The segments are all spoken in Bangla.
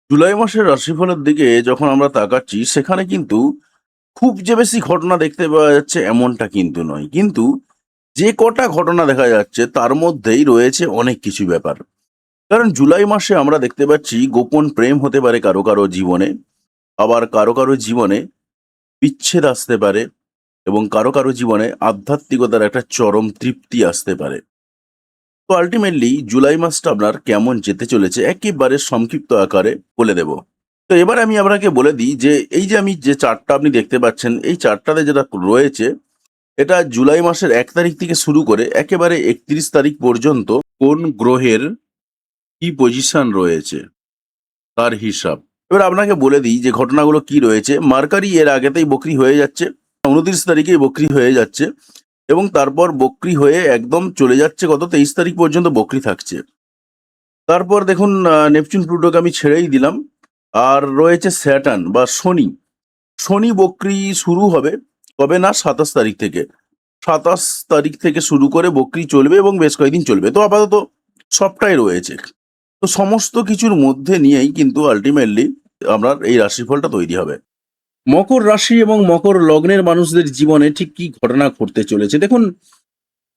জুলাই মাসের রাশিফলের দিকে যখন আমরা তাকাচ্ছি সেখানে কিন্তু খুব যে বেশি ঘটনা দেখতে পাওয়া যাচ্ছে এমনটা কিন্তু নয়, কিন্তু যে কটা ঘটনা দেখা যাচ্ছে তার মধ্যেই রয়েছে অনেক কিছু ব্যাপার। কারণ জুলাই মাসে আমরা দেখতে পাচ্ছি গোপন প্রেম হতে পারে কারো কারো জীবনে, আবার কারো কারো জীবনে বিচ্ছেদ আসতে পারে, এবং কারো কারো জীবনে আধ্যাত্মিকতার একটা চরম তৃপ্তি আসতে পারে। তো আলটিমেটলি জুলাই মাসটা আপনার কেমন যেতে চলেছে একেবারে সংক্ষিপ্ত আকারে বলে দেব। তো এবার আমি আপনাকে বলে দিই যে এই যে আমি যে চার্টটা আপনি দেখতে পাচ্ছেন, এই চার্টটাতে যেটা রয়েছে এটা জুলাই মাসের 1 তারিখ থেকে শুরু করে একেবারে 31 তারিখ পর্যন্ত কোন গ্রহের কি পজিশন রয়েছে তার হিসাব। এবার আপনাকে বলে দিই যে ঘটনাগুলো কি রয়েছে। মার্কারি এর আগেতেই বকরি হয়ে যাচ্ছে, 29 তারিখেই বকরি হয়ে যাচ্ছে, এবং তারপর বকরি হয়ে একদম চলে যাচ্ছে কত 23 তারিখ পর্যন্ত বকরি থাকছে। তারপর দেখুন নেপচুন প্লুটোকে আমি ছেড়েই দিলাম। আর রয়েছে স্যাটার্ন বা শনি। শনি বকরি শুরু হবে কবে না 27 তারিখ থেকে। 27 তারিখ থেকে শুরু করে বকরি চলবে এবং বেশ কয়েকদিন চলবে। তো আপাতত সবটাই রয়েছে। তো সমস্ত কিছুর মধ্যে নিয়েই কিন্তু আলটিমেটলি আপনার এই রাশিফলটা তৈরি হবে। মকর রাশি এবং মকর লগ্নের মানুষদের জীবনে ঠিক কি ঘটনা ঘটতে চলেছে দেখুন।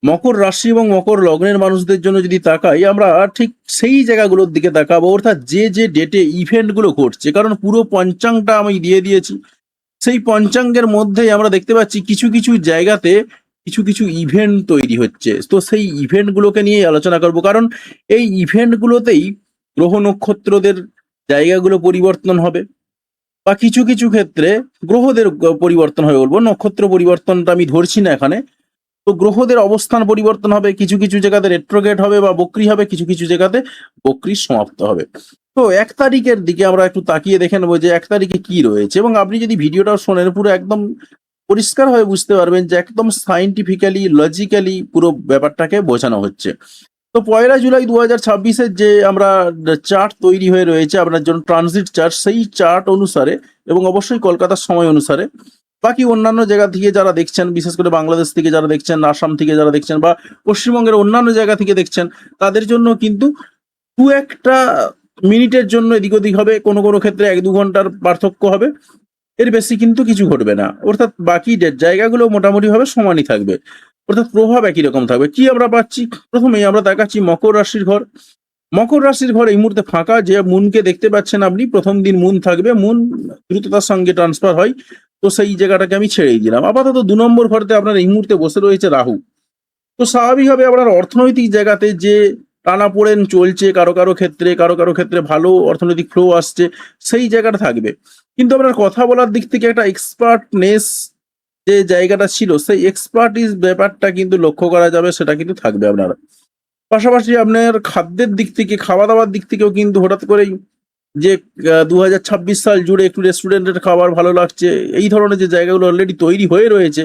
মকর রাশি এবং মকর লগ্নের মানুষদের জন্য যদি তাকাই আমরা ঠিক সেই জায়গাগুলোর দিকে তাকাবো, অর্থাৎ যে যে ডেটে ইভেন্টগুলো ঘটছে, কারণ পুরো পঞ্চাংটা আমি দিয়ে দিয়েছি। সেই পঞ্চাঙ্গের মধ্যেই আমরা দেখতে পাচ্ছি কিছু কিছু জায়গাতে কিছু কিছু ইভেন্ট তৈরি হচ্ছে। তো সেই ইভেন্টগুলোকে নিয়ে আলোচনা করব, কারণ এই ইভেন্টগুলোতেই গ্রহ নক্ষত্রদের জায়গাগুলো পরিবর্তন হবে, বা কিছু কিছু ক্ষেত্রে গ্রহদের পরিবর্তন হবে বলবো, নক্ষত্র পরিবর্তনটা আমি ধরছি না এখানে। তো গ্রহদের অবস্থান পরিবর্তন হবে, কিছু কিছু জায়গাতে রেট্রোগেট হবে বা বক্রি হবে, কিছু কিছু জায়গাতে বক্রি সমাপ্ত হবে। তো 1 তারিখের দিকে আমরা একটু তাকিয়ে দেখে নেবো যে 1 তারিখে কি রয়েছে, এবং আপনি যদি ভিডিওটা শোনেন পুরো একদম পরিষ্কারভাবে বুঝতে পারবেন যে একদম সাইন্টিফিক্যালি লজিক্যালি পুরো ব্যাপারটাকে বোঝানো হচ্ছে। তো 1 জুলাই 2026-এর যে আমরা চার্ট তৈরি হয়ে রয়েছে আপনার জন্য, ট্রানজিট চার্ট, সেই চার্ট অনুসারে এবং অবশ্যই কলকাতার সময় অনুসারে, বাকি অন্যান্য জায়গা থেকে যারা দেখছেন, বিশেষ করে বাংলাদেশ থেকে যারা দেখছেন, আসাম থেকে যারা দেখছেন, বা পশ্চিমবঙ্গের অন্যান্য জায়গা থেকে দেখছেন, তাদের জন্য কিন্তু দু একটা মিনিটের জন্য এদিক ওদিক হবে, কোনো কোনো ক্ষেত্রে 1-2 ঘন্টার পার্থক্য হবে, এর বেশি কিন্তু কিছু ঘটবে না। অর্থাৎ বাকি জায়গাগুলো মোটামুটি ভাবে সমানই থাকবে, অর্থাৎ প্রভাব একই রকম থাকবে। কি আমরা পাচ্ছি, প্রথমেই আমরা দেখাচ্ছি মকর রাশির ঘর। মকর রাশির ঘর এই মুহূর্তে ফাঁকা। যে মুনকে দেখতে পাচ্ছেন আপনি, প্রথম দিন মুন থাকবে, মুন দ্রুততার সঙ্গে ট্রান্সফার হয়, তো সেই জায়গাটাকে আমি ছেড়েই দিলাম। আপাতত 2 নম্বর ঘরতে আপনার এই মুহূর্তে বসে রয়েছে রাহু। তো স্বাভাবিকভাবে আপনার অর্থনৈতিক জায়গাতে যে টানাপোড়েন চলছে, কারো কারো ক্ষেত্রে ভালো অর্থনৈতিক ফ্লো আসছে, সেই জায়গাটা থাকবে। কিন্তু আপনার কথা বলার দিক থেকে একটা এক্সপার্টনেস যে জায়গাটা ছিল, সেই এক্সপার্টিস ব্যাপারটা কিন্তু লক্ষ্য করা যাবে, সেটা কিন্তু থাকবে আপনার। পাশাপাশি আপনার খাদ্যের দিক থেকে, খাওয়া দাওয়ার দিক থেকেও কিন্তু হঠাৎ করেই যে 2026 সাল জুড়ে একটু রেস্টুরেন্টের খাবার ভালো লাগছে, এই ধরনের যে জায়গাগুলো অলরেডি তৈরি হয়ে রয়েছে,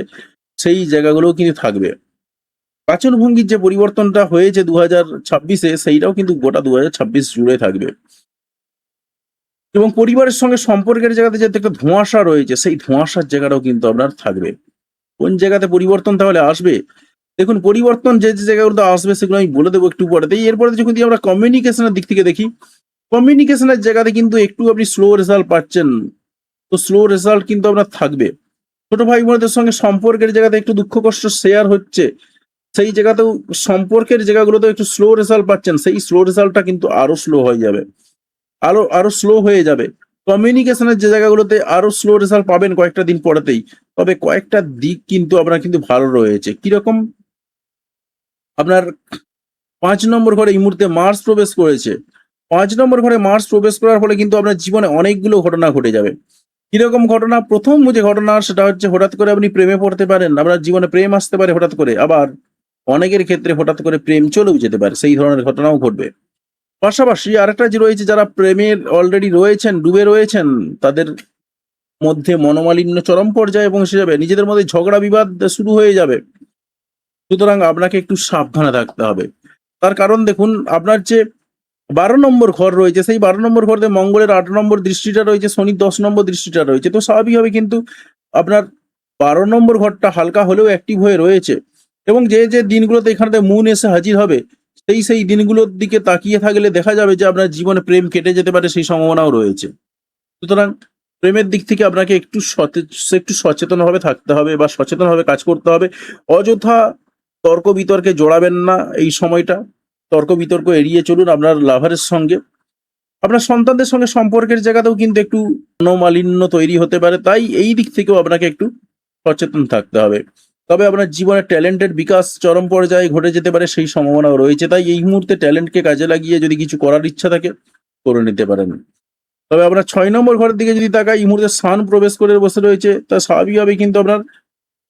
সেই জায়গাগুলোও কিন্তু থাকবে। বাচনভঙ্গির যে পরিবর্তনটা হয়েছে 2026-এ, সেইটাও কিন্তু গোটা 2026 জুড়ে থাকবে। এবং পরিবারের সঙ্গে সম্পর্কের জায়গাতে যে একটা ধোঁয়াশা রয়েছে, সেই ধোঁয়াশার জায়গাটাও কিন্তু আপনার থাকবে। কোন জায়গাতে পরিবর্তন তাহলে আসবে দেখুন। পরিবর্তন যে যে জায়গাগুলোতে আসবে সেগুলো আমি বলে দেবো একটু পরেতেই। এরপরে যখন আমরা কমিউনিকেশনের দিক থেকে দেখি, কমিউনিকেশনের জায়গাতে কিন্তু একটু আপনি স্লো রেজাল্ট পাচ্ছেন। তো স্লো রেজাল্ট কিন্তু আপনার থাকবে। ছোট ভাই বোনদের সঙ্গে সম্পর্কের জায়গাতে একটু দুঃখ কষ্ট শেয়ার হচ্ছে, সেই জায়গাতেও সম্পর্কের জায়গাগুলোতেও একটু স্লো রেজাল্ট পাচ্ছেন, সেই স্লো রেজাল্টটা কিন্তু আরো স্লো হয়ে যাবে, আরো আরো স্লো হয়ে যাবে। কমিউনিকেশনের যে জায়গাগুলোতে আরো স্লো রেজাল্ট পাবেন কয়েকটা দিন পরেতেই। তবে কয়েকটা দিক কিন্তু আপনার কিন্তু ভালো রয়েছে। কিরকম, আপনার 5 নম্বর ঘরে এই মুহূর্তে মার্স প্রবেশ করেছে। 5 নম্বর ঘরে মার্স প্রবেশ করার ফলে কিন্তু আপনার জীবনে অনেকগুলো ঘটনা ঘটে যাবে। কিরকম ঘটনা, প্রথম যে ঘটনা সেটা হচ্ছে হঠাৎ করে আপনি প্রেমে পড়তে পারেন, আপনার জীবনে প্রেম আসতে পারে হঠাৎ করে, আবার অনেকের ক্ষেত্রে হঠাৎ করে প্রেম চলেও যেতে পারে, সেই ধরনের ঘটনাও ঘটবে। পাশাপাশি আরেকটা যে রয়েছে, যারা প্রেমের অলরেডি রয়েছেন, ডুবে রয়েছেন, তাদের মধ্যে মনোমালিন্য চরম পর্যায়ে পৌঁছে যাবে, নিজেদের মধ্যে ঝগড়া বিবাদ শুরু হয়ে যাবে। সুতরাং আপনাকে একটু সাবধানে থাকতে হবে। তার কারণ দেখুন, আপনার যে 12 নম্বর ঘর রয়েছে, সেই 12 নম্বর ঘরে মঙ্গলের 8 নম্বর দৃষ্টিটা রয়েছে, শনির 10 নম্বর দৃষ্টিটা রয়েছে। তো স্বাভাবিকভাবে কিন্তু আপনার 12 নম্বর ঘরটা হালকা হলেও অ্যাক্টিভ হয়ে রয়েছে, এবং যে যে দিনগুলোতে এখানে মুন এসে হাজির হবে, সেই দিনগুলোর দিকে তাকিয়ে থাকলে দেখা যাবে যে আপনার জীবনে প্রেম কেটে যেতে পারে, সেই সম্ভাবনাও রয়েছে। সুতরাং প্রেমের দিক থেকে আপনাকে একটু সচেতনভাবে থাকতে হবে বা সচেতনভাবে কাজ করতে হবে। অযথা তর্ক বিতর্কে জড়াবেন না এই সময়টা। তর্ক বিতর্ক এড়িয়ে চলুন আপনার লাভারের সঙ্গে। আপনার সন্তানদের সঙ্গে সম্পর্কের জায়গাতেও কিন্তু একটু মনোমালিন্য তৈরি হতে পারে। তাই এই দিক থেকেও আপনাকে একটু সচেতন থাকতে হবে। তবে আপনার জীবনের ট্যালেন্টের বিকাশ চরম পর্যায়ে ঘটে যেতে পারে, সেই সম্ভাবনাও রয়েছে। তাই এই মুহূর্তে ট্যালেন্টকে কাজে লাগিয়ে যদি কিছু করার ইচ্ছা থাকে, করে নিতে পারেন। তবে আপনার ৬ নম্বর ঘরের দিকে যদি তাকাই, এই মুহূর্তে সান প্রবেশ করে বসে রয়েছে। তা স্বাভাবিকভাবেই কিন্তু আপনার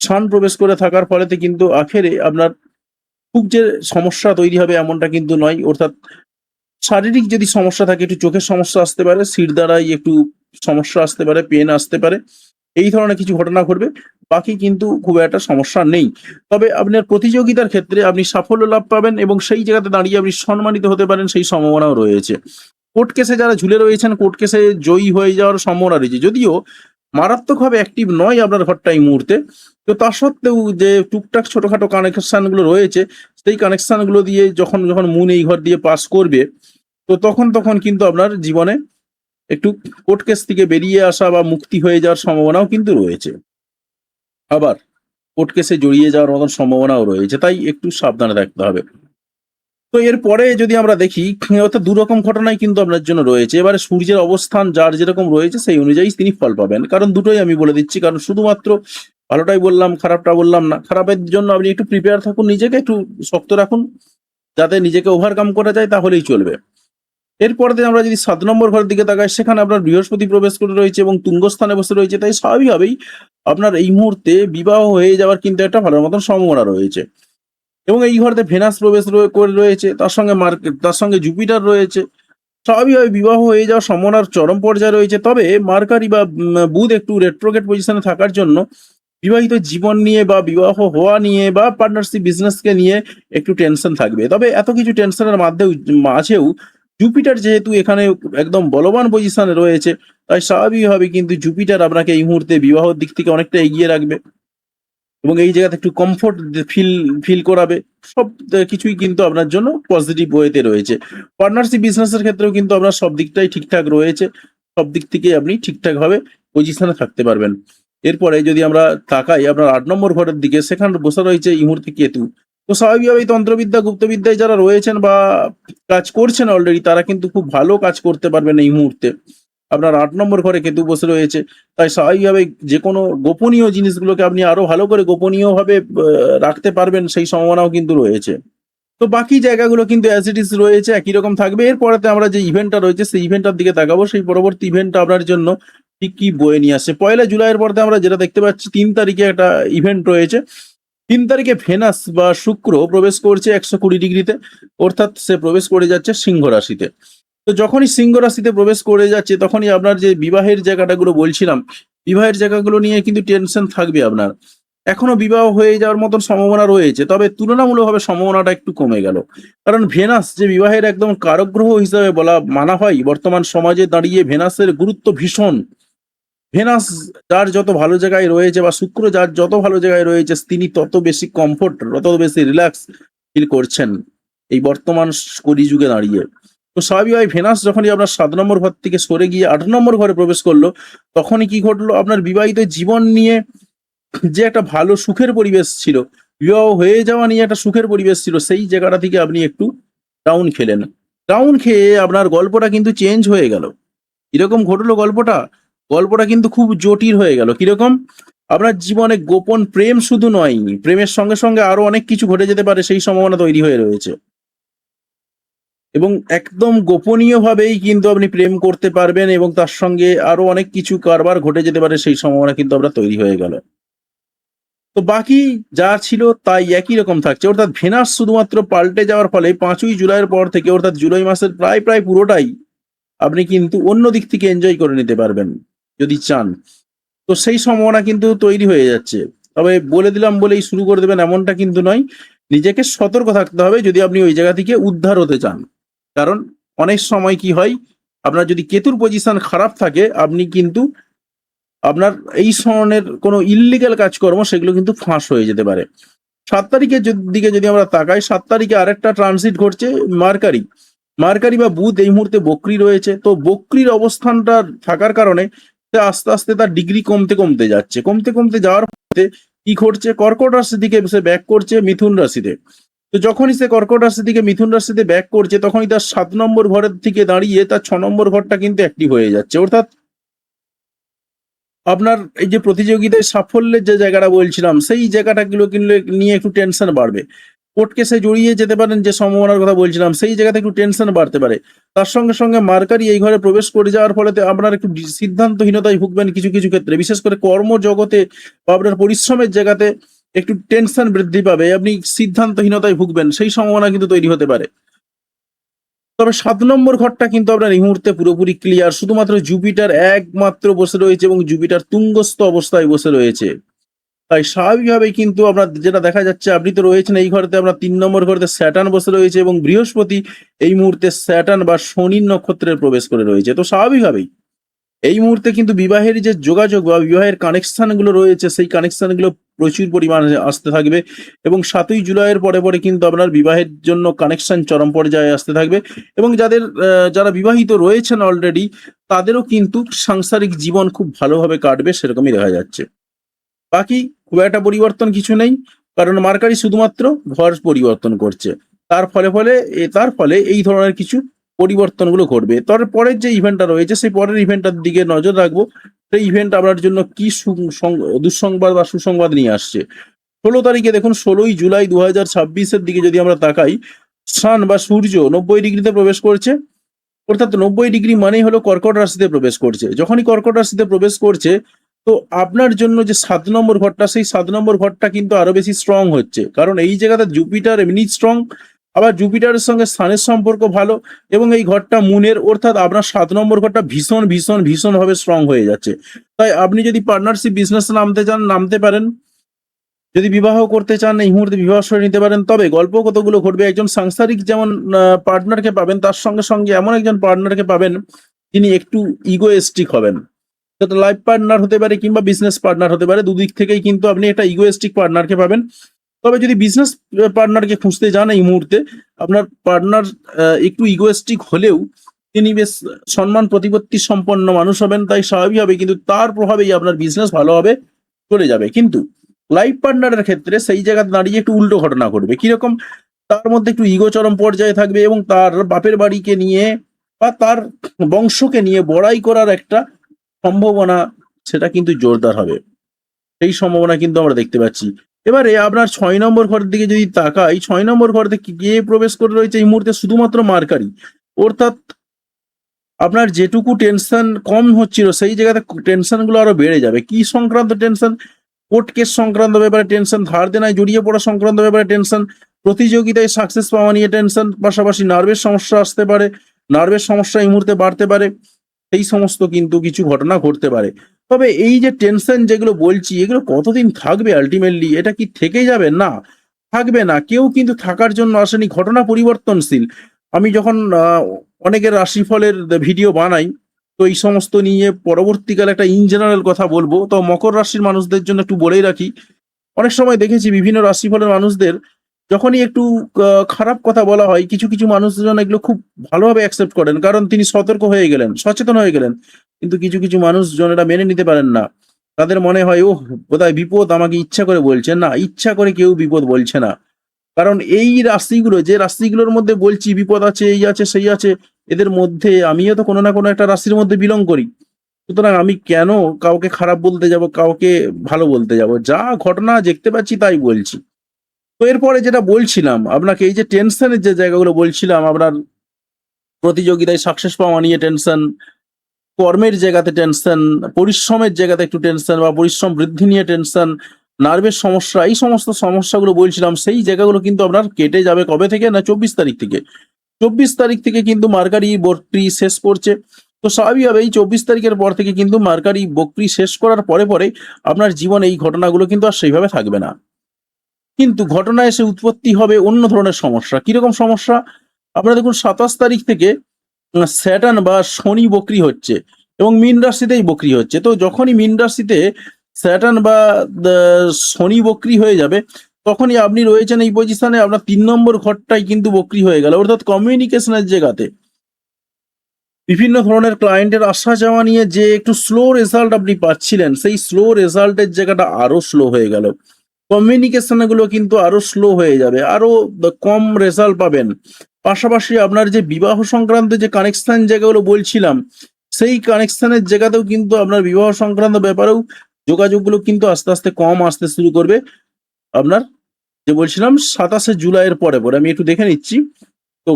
সান প্রবেশ করে থাকার ফলেতে কিন্তু আখেরে আপনার খুব যে সমস্যা তৈরি হবে এমনটা কিন্তু নয়। অর্থাৎ শারীরিক যদি সমস্যা থাকে, একটু চোখের সমস্যা আসতে পারে, শিরদাঁড়ায় একটু সমস্যা আসতে পারে, পেন আসতে পারে। এই ধরনের কিছু ঘটনা ঘটবে। বাকি কিন্তু খুব একটা সমস্যা নেই। তবে আপনার প্রতিযোগিতার ক্ষেত্রে আপনি সাফল্য লাভ পাবেন এবং সেই জায়গাতে দাঁড়িয়ে আপনি সম্মানিত হতে পারেন, সেই সম্ভাবনাও রয়েছে। কোর্ট কেসে যারা ঝুলে রয়েছেন, কোর্ট কেসে জয়ী হয়ে যাওয়ার সম্ভাবনা রয়েছে। যদিও মারাত্মকভাবে অ্যাক্টিভ নয় আপনার ঘরটা এই মুহূর্তে। তো তা সত্ত্বেও যে টুকটাক ছোটখাটো কানেকশন গুলো রয়েছে, সেই কানেকশন গুলো দিয়ে যখন মুন এই ঘর দিয়ে পাস করবে, তো তখন কিন্তু আপনার জীবনে একটু কোর্ট কেস থেকে বেরিয়ে আসা বা মুক্তি হয়ে যাওয়ার সম্ভাবনাও কিন্তু রয়েছে। আবার কোর্ট কেসে জড়িয়ে যাওয়ার মতন সম্ভাবনাও রয়েছে। তাই একটু সাবধানে থাকতে হবে। তো এরপরে যদি আমরা দেখি, অর্থাৎ ২ রকম ঘটনাই কিন্তু আপনার জন্য রয়েছে। এবারে সূর্যের অবস্থান যার যেরকম রয়েছে সেই অনুযায়ী তিনি ফল পাবেন। কারণ দুটোই আমি বলে দিচ্ছি। কারণ শুধুমাত্র ভালোটাই বললাম, খারাপটা বললাম না। খারাপের জন্য আপনি একটু প্রিপেয়ার থাকুন, নিজেকে একটু শক্ত রাখুন, যাতে নিজেকে ওভারকাম করা যায়, তাহলেই চলবে। এরপরেতে আমরা যদি ৭ নম্বর ঘরের দিকে তাকাই, সেখানে আপনার বৃহস্পতি প্রবেশ করে রয়েছে এবং তুঙ্গস্থানে বসে রয়েছে। তাই স্বাভাবিকভাবেই আপনার এই মুহূর্তে বিবাহ হয়ে যাওয়ার কিন্তু একটা ভালো মতন সম্ভাবনা রয়েছে। এবং এই ঘরেতে ভেনাস প্রবেশ করে রয়েছে, তার সঙ্গে জুপিটার রয়েছে। স্বাভাবিকভাবে বিবাহ হয়ে যাওয়ার সম্ভাবনার চরম পর্যায়ে রয়েছে। তবে মার্কারি বা বুধ একটু রেট্রোগেট পজিশনে থাকার জন্য বিবাহিত জীবন নিয়ে বা বিবাহ হওয়া নিয়ে বা পার্টনারশিপ বিজনেসকে নিয়ে একটু টেনশন থাকবে। তবে এত কিছু টেনশনের মাঝেও জুপিটার যেহেতু এখানে একদম বলবান পজিশনে রয়েছে, তাই স্বাভাবিকভাবে কিন্তু জুপিটার আপনাকে এই মুহূর্তে বিবাহের দিক থেকে অনেকটা এগিয়ে রাখবে এবং এই জায়গাতে একটু কমফোর্ট ফিল করাবে। সব কিছুই কিন্তু আপনার জন্য পজিটিভ ওয়েতে রয়েছে। পার্টনারশিপ বিজনেসের ক্ষেত্রেও কিন্তু আপনার সব দিকটাই ঠিকঠাক রয়েছে। সব দিক থেকে আপনি ঠিকঠাকভাবে পজিশনে থাকতে পারবেন। এরপরে যদি আমরা তাকাই আপনার ৮ নম্বর ঘরের দিকে, সেখানে বসে রয়েছে এই মুহূর্তে কেতু। তো স্বাভাবিকভাবেই তন্ত্রবিদ্যা, গুপ্তবিদ্যায় যারা রয়েছেন বা কাজ করছেন অলরেডি, তারা কিন্তু খুব ভালো কাজ করতে পারবেন এই মুহূর্তে। আপনার ৮ নম্বর ঘরে কেতু বসে রয়েছে। তাই স্বাভাবিকভাবে যেকোনো গোপনীয় জিনিসগুলোকে আপনি আরো ভালো করে গোপনীয়ভাবে রাখতে পারবেন, সেই সম্ভাবনাও কিন্তু রয়েছে। তো বাকি জায়গাগুলো কিন্তু অ্যাজ ইট ইজ রয়েছে, একই রকম থাকবে। এরপরেতে আমরা যে ইভেন্টটা রয়েছে, সেই ইভেন্টটার দিকে তাকাবো। সেই পরবর্তী ইভেন্টটা আপনার জন্য ঠিক কি বয়ে নিয়ে আসছে। ১লা জুলাইয়ের পরতে আমরা যেটা দেখতে পাচ্ছি, ৩ তারিখে একটা ইভেন্ট রয়েছে। ৩ তারিখে ভেনাস বা শুক্র প্রবেশ করছে ১২০ ডিগ্রিতে। অর্থাৎ সে প্রবেশ করে যাচ্ছে সিংহ রাশিতে। তো যখনই সিংহ রাশিতে প্রবেশ করে যাচ্ছে, তখনই আপনার যে বিবাহের জায়গাটাগুলো বলছিলাম, বিবাহের জায়গাগুলো নিয়ে কিন্তু টেনশন থাকবে আপনার। এখনো বিবাহ হয়ে যাওয়ার মতন সম্ভাবনা রয়েছে, তবে তুলনামূলকভাবে সম্ভাবনাটা একটু কমে গেল। কারণ ভেনাস যে বিবাহের একদম কারক গ্রহ হিসাবে মানা হয়, বর্তমান সমাজে দাঁড়িয়ে ভেনাসের গুরুত্ব ভীষণ। ভেনাস যার যত ভালো জায়গায় রয়েছে বা শুক্র যার যত ভালো জায়গায় রয়েছে, তিনি তত বেশি কমফোর্ট, তত বেশি রিল্যাক্স ফিল করছেন এই বর্তমান কলিযুগে দাঁড়িয়ে। তো স্বাভাবিকভাবে ভেনাস যখনই আপনার ৭ নম্বর ঘর থেকে সরে গিয়ে ৮ নম্বর ঘরে প্রবেশ করলো, তখনই কি ঘটলো, আপনার বিবাহিত জীবন নিয়ে যে একটা ভালো সুখের পরিবেশ ছিল, বিবাহ হয়ে যাওয়া নিয়ে একটা সুখের পরিবেশ ছিল, সেই জায়গাটা থেকে আপনি একটু ডাউন খেলেন। ডাউন খেয়ে আপনার গল্পটা কিন্তু চেঞ্জ হয়ে গেল। কিরকম ঘটলো গল্পটা? গল্পটা কিন্তু খুব জটিল হয়ে গেল। কিরকম? আপনার জীবনে গোপন প্রেম শুধু নয়, প্রেমের সঙ্গে সঙ্গে আরো অনেক কিছু ঘটে যেতে পারে, সেই সম্ভাবনা তৈরি হয়ে রয়েছে। এবং একদম গোপনীয়ভাবেই কিন্তু আপনি প্রেম করতে পারবেন এবং তার সঙ্গে আরো অনেক কিছু কারবার ঘটে যেতে পারে, সেই সম্ভাবনা কিন্তু আপনার তৈরি হয়ে গেল। তো বাকি যা ছিল তাই একই রকম থাকছে। অর্থাৎ ভেনাস শুধুমাত্র পাল্টে যাওয়ার ফলে ৫ই জুলাইয়ের পর থেকে, অর্থাৎ জুলাই মাসের প্রায় পুরোটাই আপনি কিন্তু অন্য দিক থেকে এনজয় করে নিতে পারবেন যদি চান। তো সেই সম্ভাবনা কিন্তু তৈরি হয়ে যাচ্ছে। তবে বলে দিলাম বলেই শুরু করে দেবেন এমনটা কিন্তু নয়। নিজেকে সতর্ক থাকতে হবে যদি আপনি ওই জায়গা থেকে উদ্ধার হতে চান। কারণ অনেক সময় কি হয়, আপনার যদি কেতুর পজিশন খারাপ থাকে, আপনি কিন্তু আপনার এই ধরনের কোনো ইল্লিগাল কাজকর্ম সেগুলো কিন্তু ফাঁস হয়ে যেতে পারে। 7 তারিখের দিকে যদি আমরা তাকাই, 7 তারিখে আরেকটা ট্রানজিট ঘটছে মার্কারি। মার্কারি বা বুধ এই মুহূর্তে বক্রী রয়েছে। তো বক্রীর অবস্থানটা থাকার কারণে আস্তে আস্তে তার ডিগ্রি কমতে কমতে যাচ্ছে। কমতে কমতে যাওয়ার ফলে কি ঘটছে, কর্কট রাশির দিকে সে ব্যাক করছে মিথুন রাশিতে। তো যখনই সে কর্কট রাশি থেকে মিথুন রাশিতে ব্যাক করছে, তখনই তার 7 নম্বর ঘরের থেকে দাঁড়িয়ে তার 6 নম্বর ঘরটা কিন্তু অ্যাক্টিভ হয়ে যাচ্ছে। অর্থাৎ আপনার এই যে প্রতিযোগিতায় সাফল্যের যে জায়গাটা বলছিলাম, সেই জায়গাটাগুলো কিন্তু নিয়ে একটু টেনশন বাড়বে। কোর্ট কেসে জড়িয়ে যেতে পারেন যে সম্ভাবনার কথা বলছিলাম, সেই জায়গাতে একটু টেনশন বাড়তে পারে। তার সঙ্গে সঙ্গে মার্কারি এই ঘরে প্রবেশ করে যাওয়ার ফলে আপনার একটু সিদ্ধান্তহীনতায় ভুগবেন কিছু কিছু ক্ষেত্রে, বিশেষ করে কর্মজগতে বা আপনার পরিশ্রমের জায়গাতে একটু টেনশন বৃদ্ধি পাবে, আপনি সিদ্ধান্তহীনতায় ভুগবেন, সেই সম্ভাবনা কিন্তু তৈরি হতে পারে। তবে 7 নম্বর ঘরটা কিন্তু আপনার এই মুহূর্তে পুরোপুরি ক্লিয়ার। শুধুমাত্র জুপিটার একমাত্র বসে রয়েছে এবং জুপিটার তুঙ্গস্থ অবস্থায় বসে রয়েছে। তাই স্বাভাবিকভাবেই কিন্তু আপনার যেটা দেখা যাচ্ছে, আপনি তো রয়েছেন এই ঘরেতে, আপনার 3 নম্বর ঘরেতে স্যাটার্ন বসে রয়েছে এবং বৃহস্পতি এই মুহূর্তে স্যাটার্ন বা শনির নক্ষত্রে প্রবেশ করে রয়েছে। তো স্বাভাবিকভাবেই এই মুহূর্তে কিন্তু বিবাহের যে যোগাযোগ বা বিবাহের কানেকশন গুলো রয়েছে, সেই কানেকশন গুলো প্রচুর পরিমাণে আসতে থাকবে এবং 7ই জুলাইয়ের পরে পরে কিন্তু আপনার বিবাহের জন্য কানেকশন চরম পর্যায়ে আসতে থাকবে। এবং যারা বিবাহিত রয়েছেন অলরেডি, তাদেরও কিন্তু সাংসারিক জীবন খুব ভালোভাবে কাটবে, সেরকমই দেখা যাচ্ছে। বাকি খুব একটা পরিবর্তন কিছু নেই, কারণ মার্কারি শুধুমাত্র ঘর পরিবর্তন করছে। তার ফলে এই ধরনের কিছু পরিবর্তনগুলো ঘটবে। তারপরের যে ইভেন্টটা রয়েছে, সেই পরের ইভেন্টটার দিকে নজর রাখবো। সেই ইভেন্ট আপনার জন্য কি দুঃসংবাদ বা সুসংবাদ নিয়ে আসছে। 16 তারিখে দেখুন, 16ই জুলাই 2026-এর দিকে যদি আমরা তাকাই, সান বা সূর্য 90 ডিগ্রিতে প্রবেশ করছে। অর্থাৎ 90 ডিগ্রি মানেই হলো কর্কট রাশিতে প্রবেশ করছে। যখনই কর্কট রাশিতে প্রবেশ করছে, তো আপনার জন্য যে 7 নম্বর ঘরটা, সেই 7 নম্বর ঘরটা কিন্তু আরো বেশি স্ট্রং হচ্ছে। কারণ এই জায়গাতে জুপিটার এমনি স্ট্রং, আবার জুপিটারের সঙ্গে সানের সম্পর্ক ভালো, এবং এই ঘরটা মুনের, অর্থাৎ আপনার 7 নম্বর ঘরটা ভীষণ ভীষণ ভীষণভাবে স্ট্রং হয়ে যাচ্ছে। তাই আপনি যদি পার্টনারশিপ বিজনেস নামতে চান, নামতে পারেন। যদি বিবাহ করতে চান, এই মুহূর্তে বিবাহ সেরে নিতে পারেন। তবে গল্প কতগুলো ঘটবে, একজন সাংসারিক যেমন পার্টনারকে পাবেন, তার সঙ্গে সঙ্গে এমন একজন পার্টনারকে পাবেন যিনি একটু ইগোয়েস্টিক হবেন। সেটা লাইফ পার্টনার হতে পারে কিংবা বিজনেস পার্টনার হতে পারে, দুদিক থেকেই কিন্তু আপনি একটা ইগোয়েস্টিক পার্টনারকে পাবেন। তবে যদি বিজনেস পার্টনারকে খুঁজতে যান, এই মুহূর্তে আপনার পার্টনার একটু ইগোয়েস্টিক হলেও তিনি বেশ সম্মান প্রতিপত্তি সম্পন্ন মানুষ হবেন। তাই স্বাভাবিকভাবে কিন্তু তার প্রভাবেই আপনার বিজনেস ভালোভাবে চলে যাবে। কিন্তু লাইফ পার্টনারের ক্ষেত্রে সেই জায়গায় দাঁড়িয়ে একটু উল্টো ঘটনা ঘটবে। কিরকম, তার মধ্যে একটু ইগো চরম পর্যায়ে থাকবে এবং তার বাপের বাড়িকে নিয়ে বা তার বংশকে নিয়ে বড়াই করার একটা সম্ভাবনা, সেটা কিন্তু জোরদার হবে। সেই সম্ভাবনা কিন্তু আমরা দেখতে পাচ্ছি। এবারে আপনার 6 নম্বর ঘরের দিকে যদি তাকাই, 6 নম্বর ঘর থেকে গিয়ে প্রবেশ করে রয়েছে এই মুহূর্তে শুধুমাত্র মার্কারি। অর্থাৎ আপনার যেটুকু টেনশন কম হচ্ছিল, সেই জায়গাতে টেনশন গুলো আরো বেড়ে যাবে। কি সংক্রান্ত টেনশন? কোর্ট কেস সংক্রান্ত ব্যাপারে টেনশন, ধার দেনায় জড়িয়ে পড়া সংক্রান্ত ব্যাপারে টেনশন, প্রতিযোগিতায় সাকসেস পাওয়া নিয়ে টেনশন, পাশাপাশি নার্ভের সমস্যা আসতে পারে, নার্ভের সমস্যা এই মুহূর্তে বাড়তে পারে। এই সমস্ত কিন্তু কিছু ঘটনা ঘটতে পারে। তবে এই যে টেনশন যেগুলো বলছি, এগুলো কতদিন থাকবে আলটিমেটলি? এটা কি থেকে যাবে? না, থাকবে না। কেউ কিন্তু থাকার জন্য আসেনি, ঘটনা পরিবর্তনশীল। আমি যখন অনেকের রাশিফলের ভিডিও বানাই, তো এই সমস্ত নিয়ে পরবর্তীকালে একটা ইন জেনারেল কথা বলবো। তো মকর রাশির মানুষদের জন্য একটু বলেই রাখি, অনেক সময় দেখেছি বিভিন্ন রাশিফলের মানুষদের যখনই একটু খারাপ কথা বলা হয়, কিছু কিছু মানুষজন এগুলো খুব ভালোভাবে অ্যাকসেপ্ট করেন, কারণ তিনি সতর্ক হয়ে গেলেন, সচেতন হয়ে গেলেন। কিন্তু কিছু কিছু মানুষজন এটা মেনে নিতে পারেন না। তাদের মনে হয়, ওহ, বোধহয় বিপদ আমাকে ইচ্ছা করে বলছে। না, ইচ্ছা করে কেউ বিপদ বলছে না। কারণ এই রাশিগুলো, যে রাশিগুলোর মধ্যে বলছি বিপদ আছে, এই আছে সেই আছে, এদের মধ্যে আমিও তো কোনো না কোনো একটা রাশির মধ্যে বিলং করি। সুতরাং আমি কেন কাউকে খারাপ বলতে যাব, কাউকে ভালো বলতে যাব? যা ঘটনা দেখতে পাচ্ছি তাই বলছি। তো এরপরে যেটা বলছিলাম আপনাকে, এই যে টেনশনের যে জায়গাগুলো বলছিলাম, আপনার প্রতিযোগিতায় সাকসেস পাওয়া নিয়ে টেনশন, কর্মের জায়গাতে টেনশন, পরিশ্রমের জায়গাতে একটু টেনশন বা পরিশ্রম বৃদ্ধি নিয়ে টেনশন, নার্ভের সমস্যা, এই সমস্ত সমস্যাগুলো বলছিলাম, সেই জায়গাগুলো কিন্তু আপনার কেটে যাবে কবে থেকে? না, 24 তারিখ থেকে। 24 তারিখ থেকে কিন্তু মার্কারি বক্রী শেষ করছে। তো স্বাভাবিকভাবে এই 24 তারিখের পর থেকে কিন্তু মার্কারি বক্রী শেষ করার পরে পরে আপনার জীবনে এই ঘটনাগুলো কিন্তু আর সেইভাবে থাকবে না। কিন্তু ঘটনা এসে উৎপত্তি হবে অন্য ধরনের সমস্যা। কিরকম সমস্যা? আপনারা দেখুন, 27 তারিখ থেকে স্যাটার্ন বা শনি বক্রী হচ্ছে এবং মীন রাশিতেই বক্রী হচ্ছে। তো যখনই মীন রাশিতে স্যাটার্ন বা শনি বক্রী হয়ে যাবে, তখনই আপনি রয়েছেন এই পজিশনে, আপনার ৩ নম্বর ঘরটাই কিন্তু বক্রি হয়ে গেল, অর্থাৎ কমিউনিকেশনের জায়গাতে বিভিন্ন ধরনের ক্লায়েন্টের আসা যাওয়া নিয়ে যে একটু স্লো রেজাল্ট আপনি পাচ্ছিলেন, সেই স্লো রেজাল্টের জায়গাটা আরো স্লো হয়ে গেল। কমিউনিকেশন গুলো কিন্তু আরো স্লো হয়ে যাবে, আরো কম রেজাল্ট পাবেন। পাশাপাশি আপনার যে বিবাহ সংক্রান্ত যে কানেকশন জায়গাগুলো বলছিলাম, সেই কানেকশনের জায়গাতেও কিন্তু আপনার বিবাহ সংক্রান্ত ব্যাপারেও যোগাযোগগুলো কিন্তু আস্তে আস্তে কম আসতে শুরু করবে। আপনার যে বলছিলাম ২৭শে জুলাইয়ের পরে আমি একটু দেখে নিচ্ছি। তো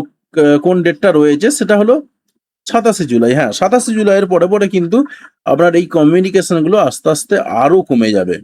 কোন ডেটটা রয়েছে সেটা হলো ২৭শে জুলাই। হ্যাঁ, ২৭শে জুলাইয়ের পরে কিন্তু আপনার এই কমিউনিকেশন গুলো আস্তে আস্তে আরো কমে যাবে।